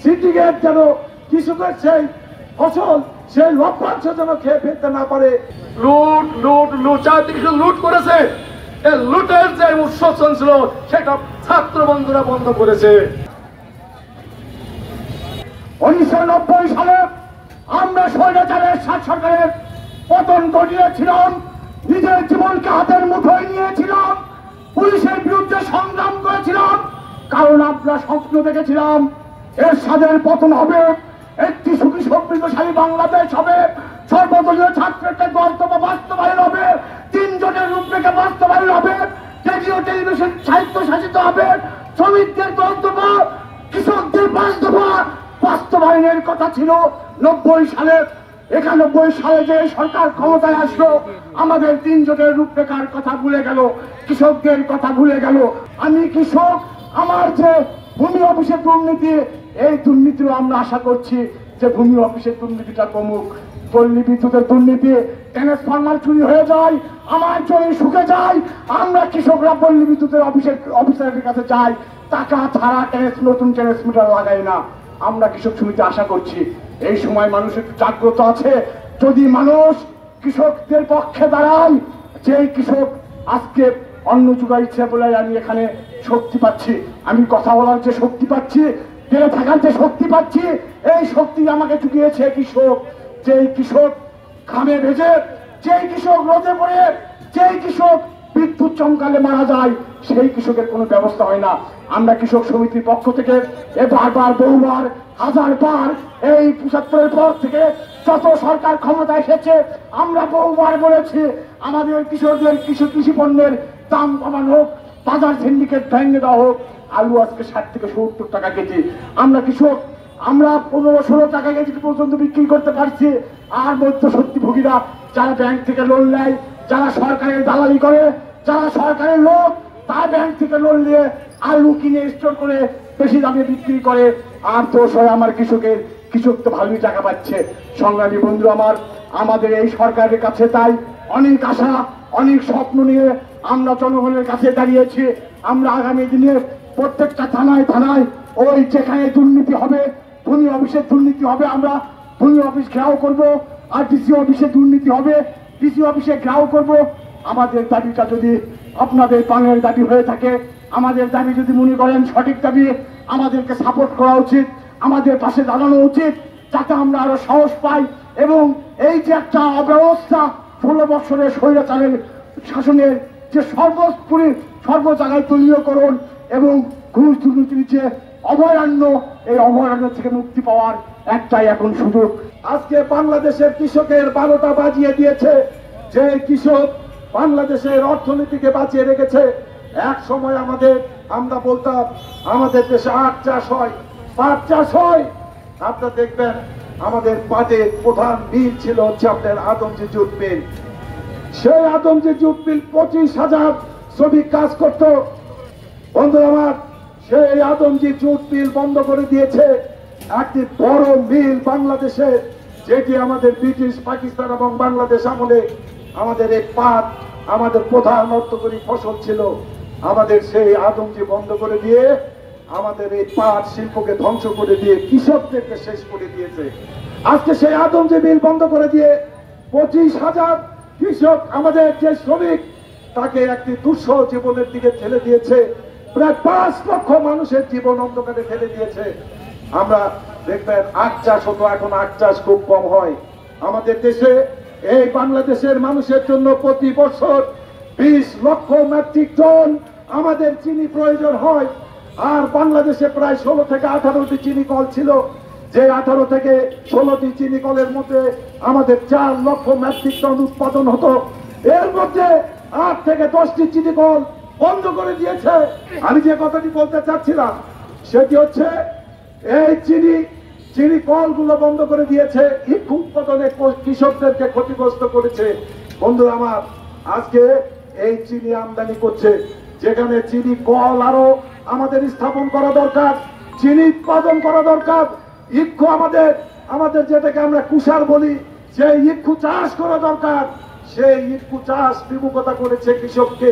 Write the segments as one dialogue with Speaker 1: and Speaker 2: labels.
Speaker 1: Syndicate যেন কৃষকের সেই ফসল সেই লভ্যাংশ যেন খেয়ে ফেলতে না পারে। লুট লুট লুট চারদিকে লুট করেছে। এই লুটের যে উৎস ছিল সেটা ছাত্র বন্ধুরা বন্ধ করেছে। 1990 সালে আমরা স্বৈরাচারের সরকারের পতন ঘটিয়েছিলাম, নিজের জীবনকে হাতের মুঠোয় নিয়েছিলাম, পুলিশের বিরুদ্ধে সংগ্রাম করেছিলাম, কারণ আমরা স্বপ্ন দেখেছিলাম এরশাদের পতন হবে, একটি সুখী সমৃদ্ধশালী বাংলাদেশ হবে, সর্বদলীয় ছাত্র একটা গন্তব্য বাস্তবায়ন হবে, 3 জনের রূপরেখা বাস্তবায়ন হবে, রেডিও টেলিভিশন সাহিত্য শাসিত হবে, শ্রমিকদের গন্তব্য, কৃষকদের বাস্তব বাস্তবায়নের কথা ছিল। 90 সালে 91 সালে যে সরকার ক্ষমতায় আসলো আমাদের 3 জনের রূপরেখার কথা ভুলে গেল, কৃষকদের কথা ভুলে গেল। আমি কৃষক, আমার যে ভূমি অফিসের দুর্নীতি, এই দুর্নীতিও আমরা আশা করছি যে ভূমি অফিসের দুর্নীতিটা কমুক। পল্লী বিদ্যুতের দুর্নীতি, ট্রান্সফরমার চুরি হয়ে যায়, আমার জমি শুকে যায়, আমরা কৃষকরা পল্লী বিদ্যুতের অফিসারের কাছে যাই, টাকা ছাড়া নতুন ট্রান্সমিটার লাগাই না। আমরা কৃষক সমিতি আশা করছি এই সময় মানুষ একটু জাগ্রত আছে। যদি মানুষ কৃষকদের পক্ষে দাঁড়ায়, যে কৃষক আজকে অন্ন জোগাইছে বলে আমি এখানে শক্তি পাচ্ছি, আমি কথা বলার যে শক্তি পাচ্ছি, বেড়ে থাকার যে শক্তি পাচ্ছি, এই শক্তি আমাকে জুগিয়েছে কৃষক। যেই কৃষক ঘামে ভেজে, যেই কৃষক রোদে পড়ে, যেই কৃষক বিদ্যুৎ চমকালে মারা যায়, সেই কৃষকের কোনো ব্যবস্থা হয় না। আমরা কৃষক সমিতির পক্ষ থেকে বারবার বহুবার হাজারবার এই 75-এর পর থেকে যত সরকার ক্ষমতা এসেছে আমরা বহুবার বলেছি আমাদের কৃষকদের কৃষি পণ্যের দাম কমানো হোক, বাজার সিন্ডিকেট ভেঙে দেওয়া হোক। আলু আজকে 60 থেকে 70 টাকা কেজি, আমরা কৃষক আমরা 15-16 টাকা কেজি পর্যন্ত বিক্রি করতে পারছি। আর মধ্যস্বত্বভোগীরা যারা ব্যাংক থেকে লোন নেয়, যারা সরকারের দালালি করে, যারা সরকারের লোক, তারা ব্যাংক থেকে লোন নিয়ে আলু কিনে স্টোর করে বেশি দামে বিক্রি করে। আর দোষ হয় আমার কৃষকের, কৃষক তো ভালোই টাকা পাচ্ছে। সংগ্রামী বন্ধু আমার, আমাদের এই সরকারের কাছে তাই অনেক আশা, অনেক স্বপ্ন নিয়ে আমরা জনগণের কাছে দাঁড়িয়েছি। আমরা আগামী দিনে প্রত্যেকটা থানায় থানায় ওই যেখানে দুর্নীতি হবে, ভূমি অফিসের দুর্নীতি হবে, আমরা ভূমি অফিস ঘেরাও করব। আর ডিসি অফিসে দুর্নীতি হবে, ডিসি অফিসে ঘেরাও করব। আমাদের দাবিটা যদি আপনাদের পানের দাবি হয়ে থাকে, আমাদের দাবি যদি মনে করেন সঠিক দাবি, আমাদেরকে সাপোর্ট করা উচিত, আমাদের পাশে দাঁড়ানো উচিত, যাতে আমরা আরো সাহস পাই এবং এই যে একটা অব্যবস্থা 16 বছরের স্বৈরাচারের শাসনের যে সর্ব জায়গায় দলীয়করণ এবং ঘুষ দুর্নীতির যে অভয়ারণ্য, এই অভয়ারণ্য থেকে মুক্তি পাওয়ার একটাই এখন সুযোগ। আজকে বাংলাদেশের কৃষকের 12টা বাজিয়ে দিয়েছে। যে কৃষক বাংলাদেশের অর্থনীতিকে বাঁচিয়ে রেখেছে। এক সময় আমরা বলতাম আমাদের দেশে আখ চাষ হয়, পাট চাষ হয়। আপনারা দেখবেন আমাদের পাটের প্রধান মিল ছিল হচ্ছে আপনার আদমজি জুট মিল। সেই আদমজি জুট মিল 25,000 শ্রমিক কাজ করত। বন্ধুরা আমার, সেই আদমজি জুট মিল বন্ধ করে দিয়েছে। একটি বড় মিল বাংলাদেশে, যেটি আমাদের ব্রিটিশ, পাকিস্তান এবং বাংলাদেশ আমলে আমাদের এই পাট আমাদের প্রধান অর্থকরী ফসল ছিল। আমাদের সেই আদমজি বন্ধ করে দিয়ে আমাদের এই পাট শিল্পকে ধ্বংস করে দিয়ে কৃষকদেরকে শেষ করে দিয়েছে। আজকে সেই আদমজি মিল বন্ধ করে দিয়ে 25,000 কৃষক, আমাদের যে শ্রমিক, তাকে একটি দুঃসহ জীবনের দিকে ঠেলে দিয়েছে। প্রায় 5 লক্ষ মানুষের জীবন অন্ধকারে ঠেলে দিয়েছে। আমরা দেখবেন আখ চাষ হতো, এখন আখ চাষ খুব কম হয়। আমাদের দেশে এই বাংলাদেশের মানুষের জন্য প্রতি বছর 20 লক্ষ মেট্রিক টন আমাদের চিনি প্রয়োজন হয়। আর বাংলাদেশে প্রায় 16 থেকে 18টি চিনি কল ছিল। যে 18 থেকে 16টি চিনি কলের মধ্যে আমাদের 4 লক্ষ মেট্রিক টন উৎপাদন হতো। এর মধ্যে 8 থেকে 10টি চিনি কল বন্ধ করে দিয়েছে। আমি যে কথাটি বলতে চাচ্ছিলাম সেটি হচ্ছে এই চিনি কলগুলো বন্ধ করে দিয়েছে, ইক্ষু উৎপাদনে কৃষকদেরকে ক্ষতিগ্রস্ত করেছে। বন্ধুরা আমার, আজকে এই চিনি আমদানি করছে, যেখানে চিনি কল আরো আমাদের স্থাপন করা দরকার, চিনি উৎপাদন করা দরকার। ইক্ষু আমাদের যেটাকে আমরা কুষার বলি, সেই ইক্ষু চাষ করা দরকার। সেই ইক্ষু চাষ বিমুখতা করেছে কৃষককে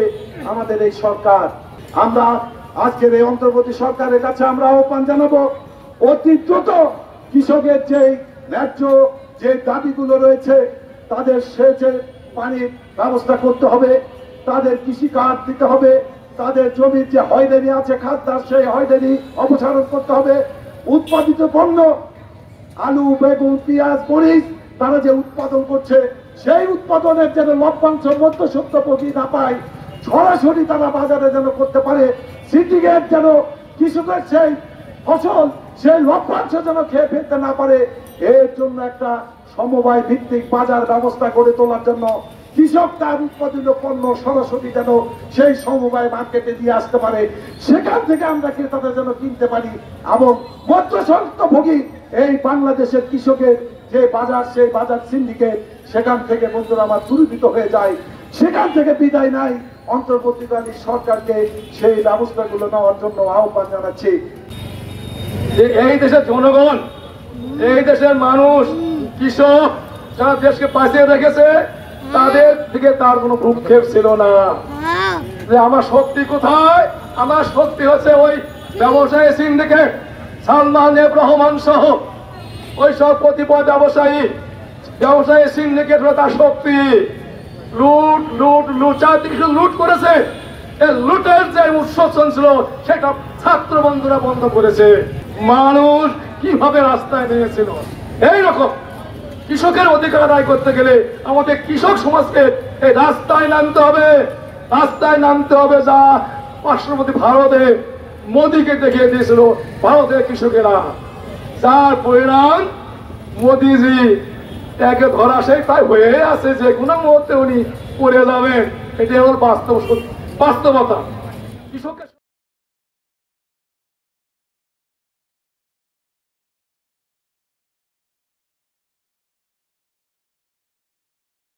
Speaker 1: আমাদের এই সরকার। আমরা আজকের এই অন্তর্বর্তী সরকারের কাছে আমরা আহ্বান জানাবো, অতি দ্রুত কৃষকের যে ন্যায্য যে দাবিগুলো রয়েছে তাদের সেচের পানির ব্যবস্থা করতে হবে, তাদের কৃষি কার্ড দিতে হবে, তাদের জমির যে হয়রানি আছে খাদ্যার সেই হয়রানি অপসারণ করতে হবে। উৎপাদিত পণ্য আলু, বেগুন, পেঁয়াজ, মরিচ তারা যে উৎপাদন করছে সেই উৎপাদনের যেন লভ্যাংশ মধ্যস্বত্বভোগী না পায়, সরাসরি তারা বাজারে যেন করতে পারে। সিন্ডিকেট যেন কৃষকের সেই ফসল সেই লভ্যাংশ যেন খেয়ে ফেলতে না পারে, এর জন্য একটা সমবায় ভিত্তিক বাজার ব্যবস্থা গড়ে তোলার জন্য কৃষক তার উৎপাদিত পণ্য সরাসরি যেন সেই সমবায় মার্কেটে দিয়ে আসতে পারে, সেখান থেকে আমরা ক্রেতাদের যেন কিনতে পারি এবং মধ্যস্বত্বভোগী এই বাংলাদেশের কৃষকের যে বাজার সেই বাজার সিন্ডিকেট সেখান থেকে বন্ধুরা আমার দূরীভূত হয়ে যায়, সেখান থেকে বিদায় নাই। অন্তর্বর্তীকালীন সরকারকে সেই ব্যবস্থাগুলো নেওয়ার জন্য আহ্বান জানাচ্ছি।
Speaker 2: যে এই দেশের জনগণ, এই দেশের মানুষ, কৃষক যারা দেশকে বাঁচিয়ে রেখেছে তাদের দিকে তার কোনো ভ্রুক্ষেপ ছিল না। যে আমার শক্তি কোথায়? আমার শক্তি হচ্ছে ওই ব্যবসায়ী সিন্ডিকেট, সালমান এফ রহমান সহ ওই সব কতিপয় ব্যবসায়ী সিন্ডিকেট হলো তার শক্তি। লুট লুট লুচার দিকে লুট করেছে, এই লুটের যে উৎসব ছিল সেটা ছাত্র বন্ধুরা বন্ধ করেছে। মানুষ কিভাবে রাস্তায় নেমেছিল। এইরকম কৃষকের অধিকার আদায় করতে গেলে আমাদের কৃষক সমাজকে এই রাস্তায় নামতে হবে, রাস্তায় নামতে হবে। যা পার্শ্ববর্তী ভারতে মোদীকে দেখিয়ে দিয়েছিল ভারতের কৃষকেরা, যার পরিণাম মোদীজি একে ধরা সেই তাই হয়ে আছে, যে কোনো মুহূর্তে উনি পড়ে যাবেন। এটাই হল বাস্তবতা। কৃষকের